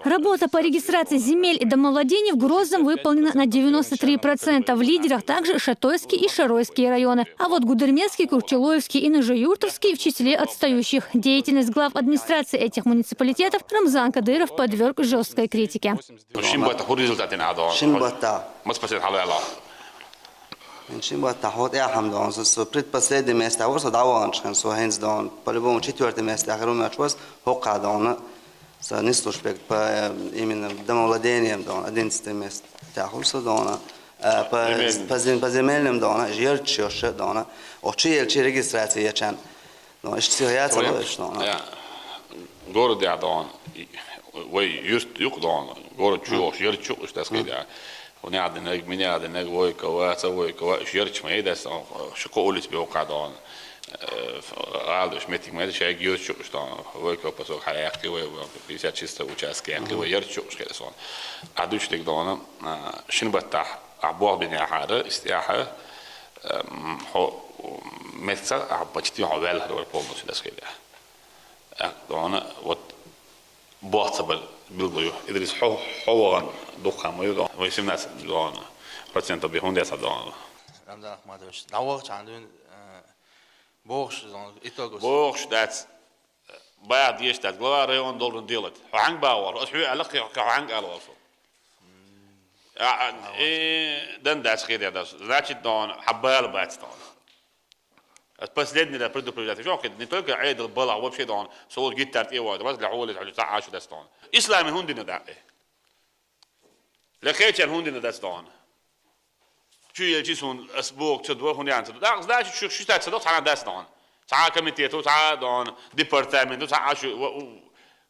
Работа по регистрации земель и домовладений в Грозном выполнена на 93%. В лидерах также Шатойский и Шаройские районы. А вот Гудермесский, Курчелоевский и Ныжеюртовский в числе отстающих. Деятельность глав администрации этих муниципалитетов Рамзан Кадыров подверг жесткой критике. Misschien wat de hot erham dan, zo предпоследнее место, вот даван, что хенс dan, по-любому четвертое место, а кроме чего, хока dan, за нестушпек по именно домовладением dan, 11 место, тяхулся dan, по земельным dan, жертчёше dan, очи регистрация ячан, но что я целую что. Город я dan, вы юст юк dan, город чуешь, жертчёш, так сказать. ونعد النجم نعد النجم ويكوا سوي كوا شيرش ما يدا شكو قلت بيوقع دان عادش متي ما يدش يجي شو شتان ويكوا بسوق حياتي وبيسات شيستا وشاسكي يعني ويرش شو كده صون عادش تك دانا شنو بتاع عبوه بين حارة استياحة هو مثل عبتي حوالي هذول البومس ده كده دانا وات بوصل بالضيوف إدريس حوان دخان ويدان ويسمى دان процентов بيهون ده صدقان. رمضان ما دوش نواه چندون بوخش دان إتاقوس. بوخش دات بعد يش دات قلوا ريون دولن ديلت هعنق باور أسحب علاقة هعنق على وصل. دن دات خير دات значит دان حبال بعد دان. Последний да предупреждать. Что не только عيد البلع вообще دان صور جيتارت إيه واحد بس لحولت على تعاش دستان. إسلامي هندنا ده. لكيش هندنا دستان. شو يلجسون أسبوع تدور هون يعني ده ده شو تتصدق على دستان. تعال كميتيتو تعال دان ديبارتمنتو تعال شو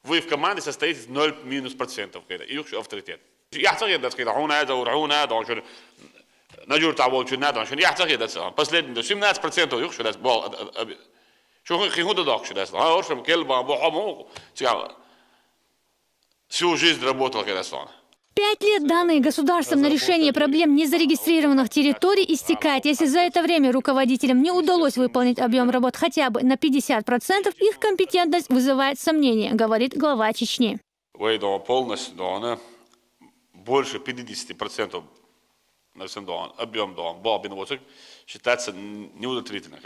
ويف كمان состоит 0% كده. يوكش أوتوريتيت. يحتاج ده كده هون هذا ورهون هذا شو نجور تعول شو نادر شو يحتاج ده последний ده 17% يوكش ده بال شو خي هو ده شو ده ها ورشم كلبة بحمو всю жизнь работал كده صار. 5 лет, данные государством на решение проблем незарегистрированных территорий, истекает. Если за это время руководителям не удалось выполнить объем работ хотя бы на 50%, их компетентность вызывает сомнения, говорит глава Чечни. Полностью больше 50% объем бабин считается неудовлетворительным.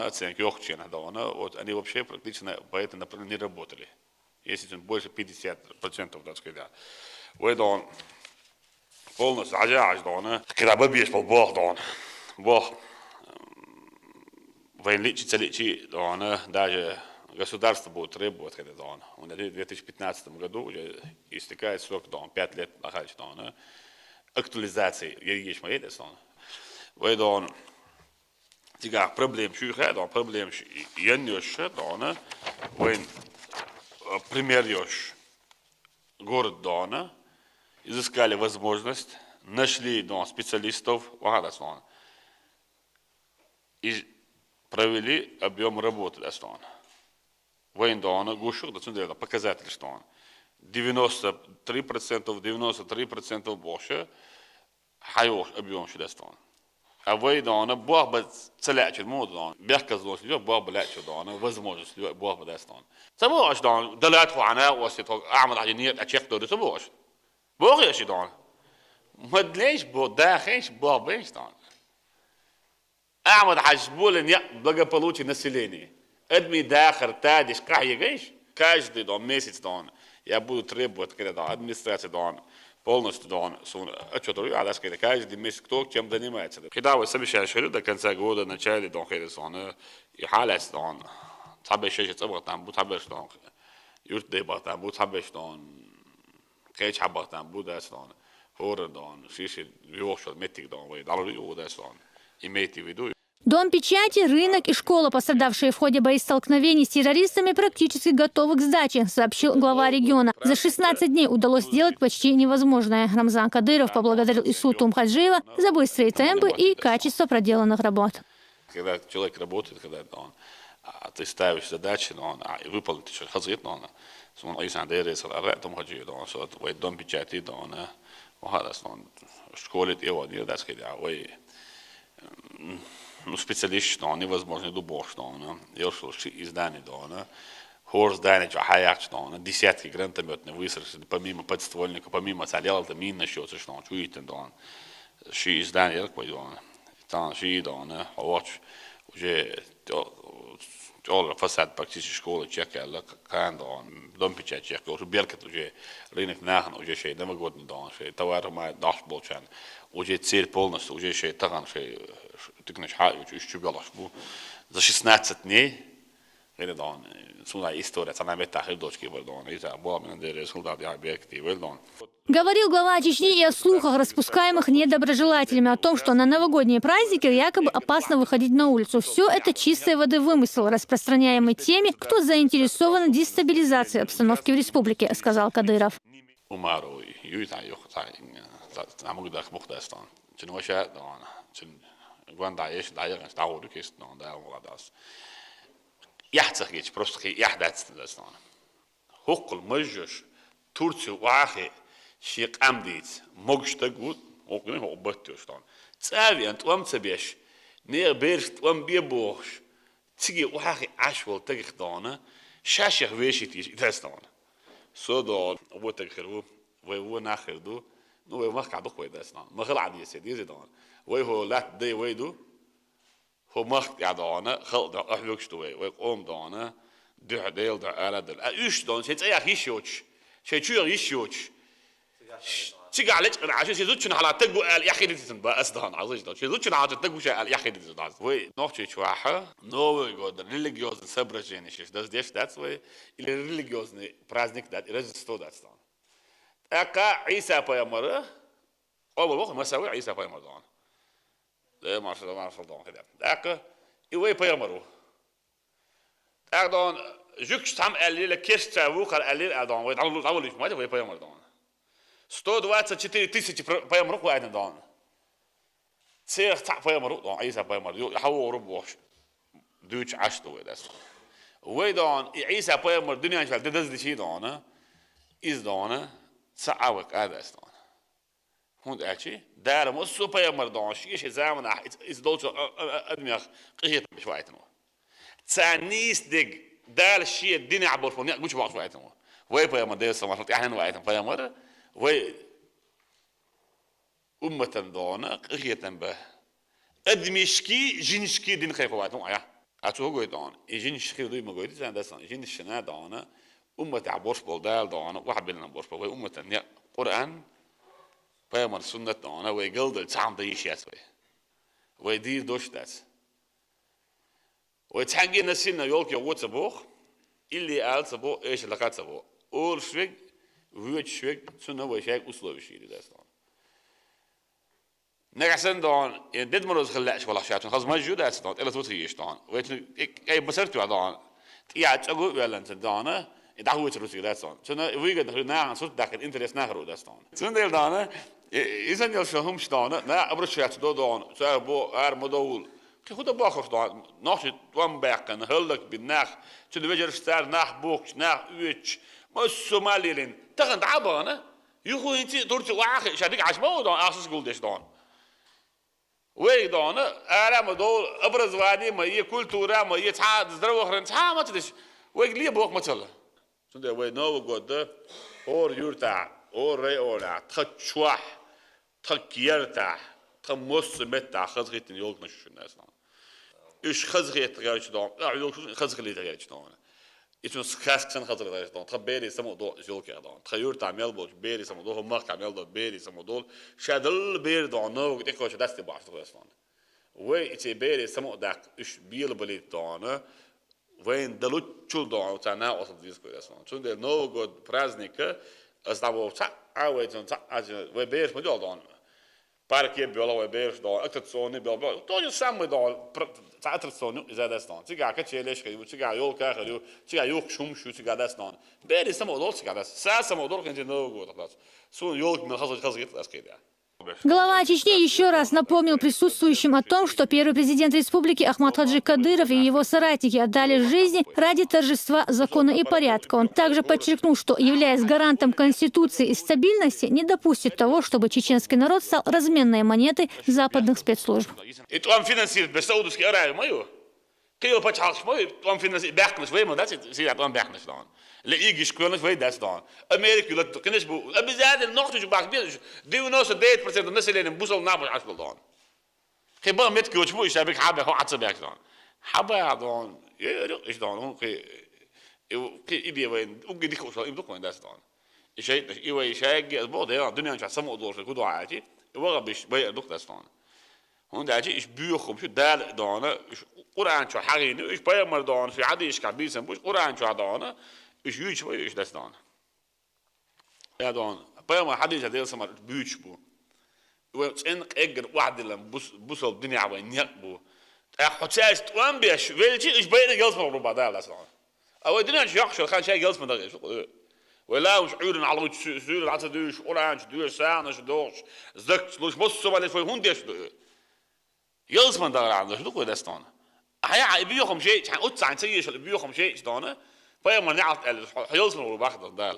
Оценки охчена, они вообще практически по этому направлению не работали. Если больше 50%, так сказать, ويدون полностью عجاج دون كده ببيش بالباخ دون باخ وين ليش تليشي دون даже государство будет требовать когда дон. В 2015 году уже истекает срок дон 5 лет находится дон актуализации есть мои дон. ويدون تيجا проблем شو هذا проблем ينيش دون وين пример ёж город Дона, изыскали возможность, нашли специалистов, и провели объем работы. Воин Дона, гушук, показатель, что он 93% больше, хайош объем, что он. А воин Дона, Бог бы целячит моду, бехказлось, Бог бы лячит Дона, возможность, Бог бы даст он. سموش دان دلات خوانه واسطه اعمل عجنيه اشيخ دور سموش بوغيش دان ما ليش بو داخلش بو بيش دان اعمل حسبول يا بقى получи население ادمي داخل تادش كاي جيش каждый дом месяц дон я буду требовать когда администрация дон полностью дон отчет я сказать каждый месяц кто чем занимается когда вы совещаете до конца года начале дон хедсон и халас дон تحبش شيء تبغى تعمل تحبش دون يرد يبغى تعمل تحبش دون كيش حبغى تعمل ده دون هور دون شيء بيوصل متك دون ويدارو يوده دون имейте в виду. Дом печати, рынок и школа, пострадавшие в ходе боестолкновений с террористами, практически готовы к сдаче, сообщил глава региона. За 16 дней удалось сделать почти невозможное. Рамзан Кадыров поблагодарил Ису Тумхаджиева за быстрые темпы и качество проделанных работ. Когда человек работает, когда он ты ставишь задачи, но он выполнит еще хазит, но он рئيس عندي رئيس العراق تمهجي دون صوت ويدوم بيجاتي دون وهذا دون школе его не даст когда ой ну специалист что невозможно дубош дон я шел издание дон Хорс дайнич ахаячтон, десятки гранатометных выстрелов, помимо подствольника, помимо солялта, мин счет, что он чует, он ши из дани пойдон, там ши дон, уже all фасад практически школы чекали, кандон, домпича чекали, уже беркет уже рынок нахн, уже шей новогодний дон, шей товар май дашболчан, уже цель полностью, уже шей таган шей тыкнешь хай, уже чубелаш бу за 16 дней. Redan sådana historier som jag vet att dочки вылдон, из-за бомбы результат я объекты вылдон. Говорил глава Чечни и о слухах, распускаемых недоброжелателями, о том, что на новогодние праздники якобы опасно выходить на улицу. Все это чистой воды вымысел, распространяемый теми, кто заинтересован в дестабилизации обстановки в республике, сказал Кадыров. يحتاج просто يحدث لسنا حق المجش ترتي واحد شيء أمديت مجش تقول ممكن هو بتوشتان تساوي أنت وام تبيش نير بيرش وام بيبوش تيجي واحد عشوال تجخدانه شاشة ويشي تيجي تستان صدق أبو تجخرو وهو ناخردو نو ما قاعد بقوي دستان ما خل عادي سيدي زدان وهو لا دي ويدو هو مخت يعدانا خلد أحلوش توي ويقوم دانا ده ديل ده على دل أيش دان شيء أيه يشوش شيء شو يشوش تيجي عليك أنا عشان شيء زوجنا على تجو قال يا أخي ديتن بس دان عزيز دان شيء زوجنا على تجو شيء قال يا أخي ديتن وي نوع شيء واحد نو يقول religious celebration شيء ده ديش ده وي religious праздник ده رجستو ده دان أكا عيسى بيامر أول وقت ما سوي عيسى بيامر دان ده ما شاء الله ما شاء الله كده أكا يوي بيامرو أردان جوكش تام قليل كيست وقال قليل أردان ويتعاملوا تعاملوا ما ده بيامر دان 124 тысячи بيامرو واحد دان سير تاع بيامرو دان عيسى بيامر يحاول ربوش دوتش عشتو ده ويدان عيسى بيامر الدنيا شال تدز شيء دان إز دان سعوك هذا استان هون أشي دار مصو بيامر دان شيء زمان إز دوتش أدميخ قهيت بشويتنا تانيس دق دار شيء الدنيا عبورفوني قوش بعض شويتنا وين بيامر ده سمعت إحنا وايتنا بيامر وين أمة دانا قهيت به أدميشكي جنشكي دين خيف وايتنا يا أتوه قوي دان جنشكي دوي ما قوي تان دستان جنشنا دانا أمة عبورش بالدال دانا واحد بيننا عبورش بال وين أمة نيا قرآن بيامر سنة دانا ويقلد تعم ديشيات ويدير دوش داس ويتحنجي نسينا يولك يوت سبوخ اللي قال سبوخ إيش لقات سبوخ أول شوي ويج شوي سنة ويشاك أسلوب شيء داستان نقصن دان دد مروز خلاش ولا شيء خلاص ما جود داستان إلا توتريش دان ويتن أي مسرتوا دان تيجي تقول ولا أنت دانا يدعوه تروسي داستان سنة ويجد نعم صوت داخل إنترس نهرو داستان سنة دانا إذا يلشهمش دانا لا أبرش شيء دان سأبو مدول خود باخر دان ناخذ توام باقن هلك بالناخ تدوجر ستار ناخ بوكش ناخ ويتش ما السوماليين تغن عبانا يخو انت دورتي واخ شاديك عشمو دان اساس قول ديش دان وي دان ارام دول ابرز وادي ما هي كولتورا ما هي تاع زرو اخرين تاع ما تدش وي لي بوك مثلا سند وي نو غود اور يورتا اور ري اولا تخشوح تكيرتا تموس متى خزغيت يولك نش الناس إيش خزغيت غير شدون يولك خزغلي غير شدون إيش سكاسك سن خزغلي غير شدون تبيري سمو دو يولك غير تخيور تعمل بوش بيري سمو دو هم تعمل دو بيري سمو دول شادل بير دون نو تكوش دستي باش غير شدون وين إيش بيري سمو داك إيش بيل بليت دون وين دلوت شو دون تانا وصل ديسكو غير شدون شو ده نو غود برازنيك أستابو تاع عويتون تاع وبير مجال دون باركي بيولا وبيرش دال أكتسوني بيولا توجد سامي دال تعترسوني إذا دستان تيجا كتشيلش كيو تيجا يول كاخريو تيجا يوك شوم شو تيجا دستان بيري سامو دال تيجا دست سامو دال كنتي نوغو تخلص سون يولك من خزج تاسكيدا. Глава Чечни еще раз напомнил присутствующим о том, что первый президент республики Ахмад Хаджи Кадыров и его соратники отдали жизни ради торжества закона и порядка. Он также подчеркнул, что, являясь гарантом Конституции и стабильности, не допустит того, чтобы чеченский народ стал разменной монетой западных спецслужб. Keel pat half mooi, dan vinden ze bergnes weer, maar dat is zie dat dan bergnes dan. Le igis kunnen we dat dan. Amerika dat kennis boe. En bezaden nog dus bak dus. Die we nou zo 8% van mensen in Boesel naar afspel dan. Geen bar met coach boe, heb ik hebben gewoon atseberg dan. Hebben dan. Ja, is dan oké. Ik idee we ook die koos in ook dat dan. Ik zei dat ik zei het bod ja, doen je aan samen door goed uit. Ik wou dus bij ook dat dan. هون is buur om je daar dan is Orange harin is bij maar dan في عادي is kabis en bus Orange dan is huge bij is dat dan. Ja dan bij maar hadden ze deel maar buurt boe. We zijn eger waardelen bus op dunia bij niet boe. Het is twaalf bies weet je is bij de geld van Europa daar dan. أو dunia is jacht gaan zij geld van daar is. ولا مش عيون على سير العصا دوش Orange دوش سانش دوش زك مش بص ولا في هون ديش Jels man daar aan, dus doe dat staan. Ja, ik wil gewoon shit, hij uitzien zie je, ik wil gewoon shit staan. Bij maar niet, Jels man wacht dat daar.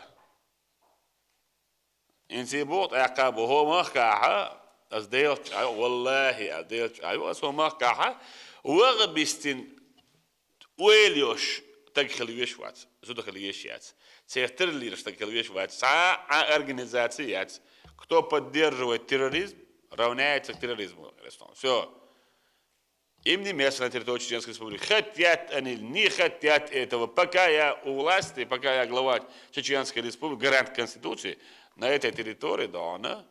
In zijn boot, ik heb behoorlijk kaha, als deel, wallahi, deel, hij was zo maar kaha. Waar bistin, oelios, tegelijkertijd wat, zo tegelijkertijd. Zeg terrorist tegelijkertijd wat, sa organisatie het, кто поддерживает терроризм, равняется к терроризму. Все. Им не место на территории Чеченской Республики. Хотят они, не хотят этого. Пока я у власти, пока я глава Чеченской Республики, гарант Конституции, на этой территории, да,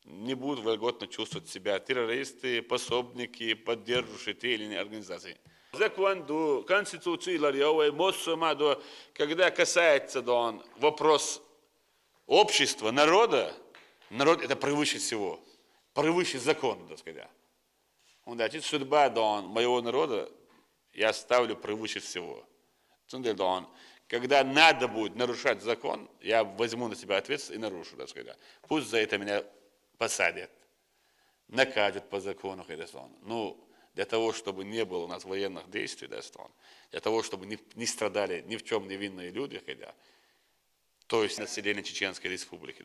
не будут вольготно чувствовать себя террористы, пособники, поддерживающие те или иные организации. Закон до Конституции Ларьевой, когда касается вопрос общества, народа, народ это превыше всего, превыше закона, так сказать. Значит, судьба моего народа я ставлю превыше всего. Когда надо будет нарушать закон, я возьму на себя ответственность и нарушу, так сказать. Пусть за это меня посадят, накажут по закону. Ну, для того, чтобы не было у нас военных действий, для того, чтобы не страдали ни в чем невинные люди, то есть население Чеченской Республики,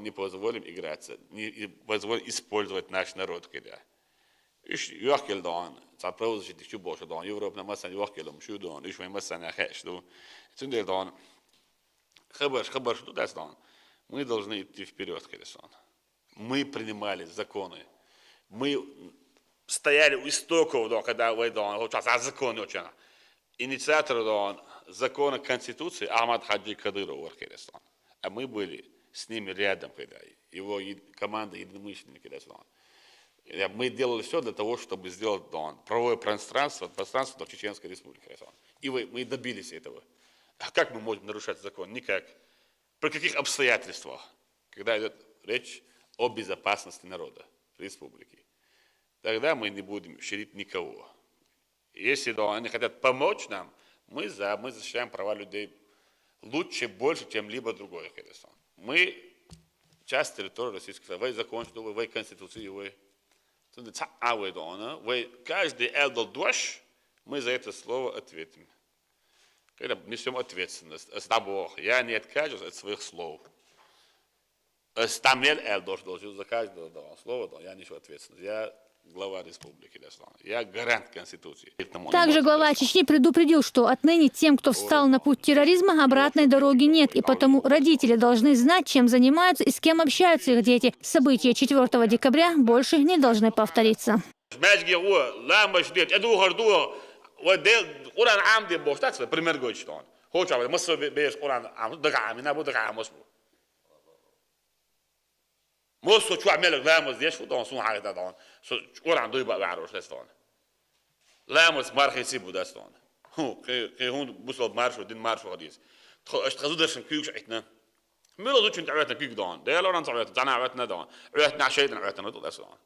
не позволим играться, не позволим использовать наш народ. إيش يأكل دان، تعبروز شيء تشوف باش دان، يوروبنا مثلا يأكلهم شو دان، إيش مثلا خش دو، تندير دان، خبر что das дан. Мы должны идти вперед, конечно. Мы принимали законы, мы стояли у истоков, когда вы дан, вот сейчас законы очень. Инициатор дан закона Конституции Ахмад Хаджи Кадыров, конечно. А мы были с ними рядом, когда его команда единомышленники, конечно. Мы делали все для того, чтобы сделать правовое пространство до Чеченской Республики. И мы добились этого. А как мы можем нарушать закон? Никак. При каких обстоятельствах? Когда идет речь о безопасности народа республики. Тогда мы не будем щадить никого. Если они хотят помочь нам, мы защищаем права людей лучше, больше, чем либо другое. Мы часть территории Российской Федерации, закончили, вы Конституции, вы каждый элдер душ, мы за это слово ответим. Когда несем ответственность. Я не откажусь от своих слов. Стамель элдер должен за каждое слово, я несу ответственность. Я глава республики, я гарант Конституции. Также глава Чечни предупредил, что отныне тем, кто встал на путь терроризма, обратной дороги нет, и потому родители должны знать, чем занимаются и с кем общаются их дети. События 4 декабря больше не должны повториться. Most شو عمل لاموس ديش فودون سون حاجة دون شو عنده يبقى بعروش دستون لاموس مارخ يسيبه دستون كي هون بوصل مارش ودين مارش وخديس اشتغلوا درس كيوش عتنا ميلو دوتش انت عوتنا كيك دون ده لو نص عوتنا عوتنا دون عوتنا عشيتنا عوتنا دون دستون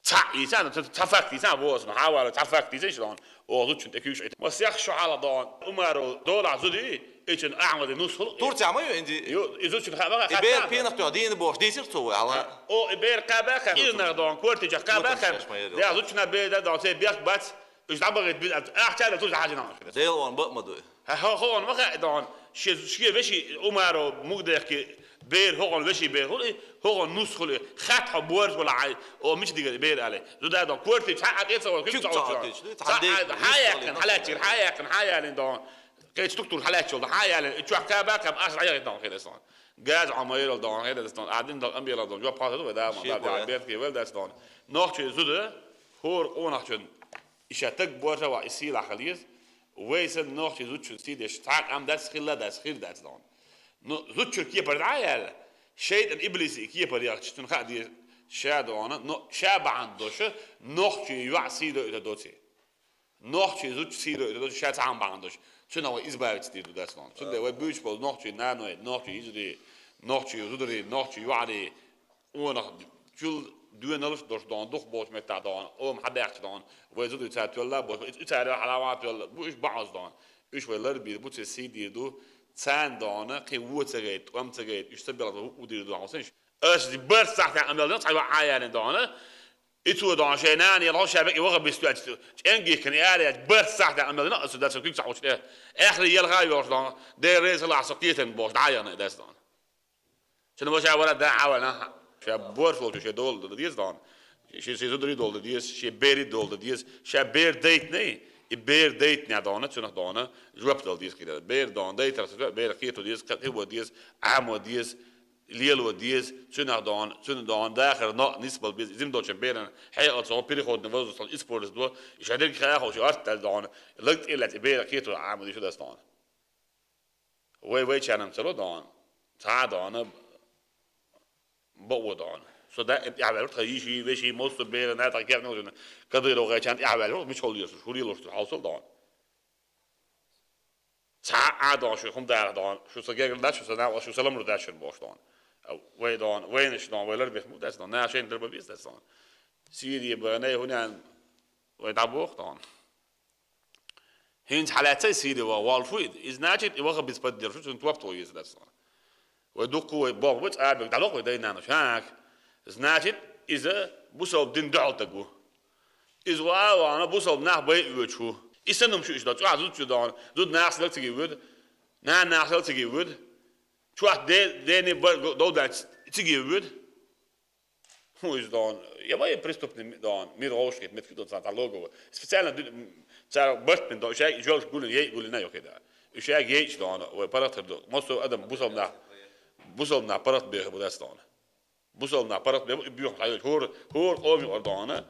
تح يسان تفكت يسان بوس محاولة تفكت يسيش دون او دوتش انت كيوش عتنا بس يخشوا على دون أمارو دولار زودي إيش أعمد النص خلق. تورتي عمايو عندي. يزوج الخباخ. إبير بينك تعدين بوش ديسير تسوي على. أو إبير قباخ. إيرنا دون كورتي جا قباخ. ده زوجنا بيدا دون سي بيخ بس إيش عبرت بيد أحتاج توز حاجة نعم. ديل وان بق مدوي. هون ما دون شيء وشي عمر مقدر بير هو وشي بير هو نص خلي خط حبورز ولا عاي او مش دي بير عليه ده ده كورتي حق يسوي كيف حياة دون كيف تكتور حالات شو حياة شو حكابا كم أسرع دون كده صار جاز عمير دون كده دون قاعدين دون أمبير دون جو بحاجة ده ما ده بيت كي ولا دون نوع زوده هور أونحشن إشتاق بورجا وإسيل خليز ويسن نوع زود شو سيد إشتاق أم ده سخيل ده دون زود شو كي برعاية شيء الإبليس كي برياق تشتون خادي شادوانا نو شاب عندوش نوع يوعسي ده دوتي نوع زود سيد دوتي شاد عم بعندوش شنو هو إزباط تدير ده دون شنو ده وبيوش بول نوع نانو نوع يزري نوع زودري نوع يوعدي وانا شو دوين ألف دوش دون دوخ بوش متى دون حدا يحكي دون ويزود يتساعد بوش يتساعد حلاوات ولا بوش بعض دون إيش ولا ربي بوش سيدي دو تسان دون قوة تجيد وام تجيد إيش تبي ودير دون عشانش إيش دي برس صح عمل دون صعب عيان دون إتو دون شيناني الله شابك يوقف بيستوعب إنجي كان يالي برس صح عمل دون أصل ده سكيك صح وش آخر يلغى يوش دون ده رئيس العسكرية بوش عيان ده دون شنو بوش أولا ده عوانا شاب بورفول شيء دول ديز دان شيء زودري دول ديز شيء بيري دول ديز شيء بير ديت ني بير ديت نعدانه شنو دانه جواب دول ديز كده بير دان ديت رسول بير كيتو ديز هو ديز عام ديز ليل ديز شنو دان داخل نسبة بيز زين دوتش بيرن حقيقة صار بيري خود نفوز صار إسبورتس دو يشهدك خيار وش أرتل دان لقت إلا بير كيتو عام دي شو دستان وي كانم سلو دان تعدانه بودان så där jag vet att vi måste be den här tacken och kan det då kan jag väl mycket håll just hur det låter alltså då så då så kom där då så jag det så där så سلام رو داشن باش då وين وينش då ولا بيت مو ده då عشان درب بيس ده då سيدي بنا هنا ويدعبوخ då هين حالات سيدي والفويد إذ ناجت يوقف بيسبدر شو انت وقت ويز ده ودوكو باغ بس قاعد تعلق دينا شاك زناجت إذا بوصل دين دعوتكو إذا وانا بوصل نح بيوتشو إسنم شو إشداد شو عزوت شو دان زود ناس لك تجيبود ناس لك تجيبود شو واحد ديني دول ده تجيبود هو إشدان يا باي بريستوب دان مير روشكت متك دون سانتا لوجو سبيشال تاع بس من دو شيء جوز يقول لنا كده شيء يجي دان وباراتر دو مصو ادم بوصل نح بوصل نح بارات بيه بدستان بوصل نح بارات بيه بيوم حيل هور قومي أردانه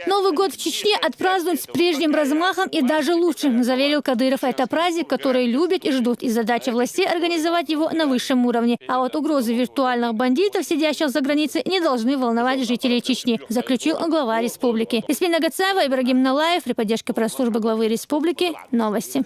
Новый год в Чечне отпразднуют с прежним размахом и даже лучше, заверил Кадыров. Это праздник, который любят и ждут, и задача властей организовать его на высшем уровне. А вот угрозы виртуальных бандитов, сидящих за границей, не должны волновать жителей Чечни, заключил глава республики. Эсмина Гацаева, Ибрагим Налаев, при поддержке пресс-службы главы республики. Новости.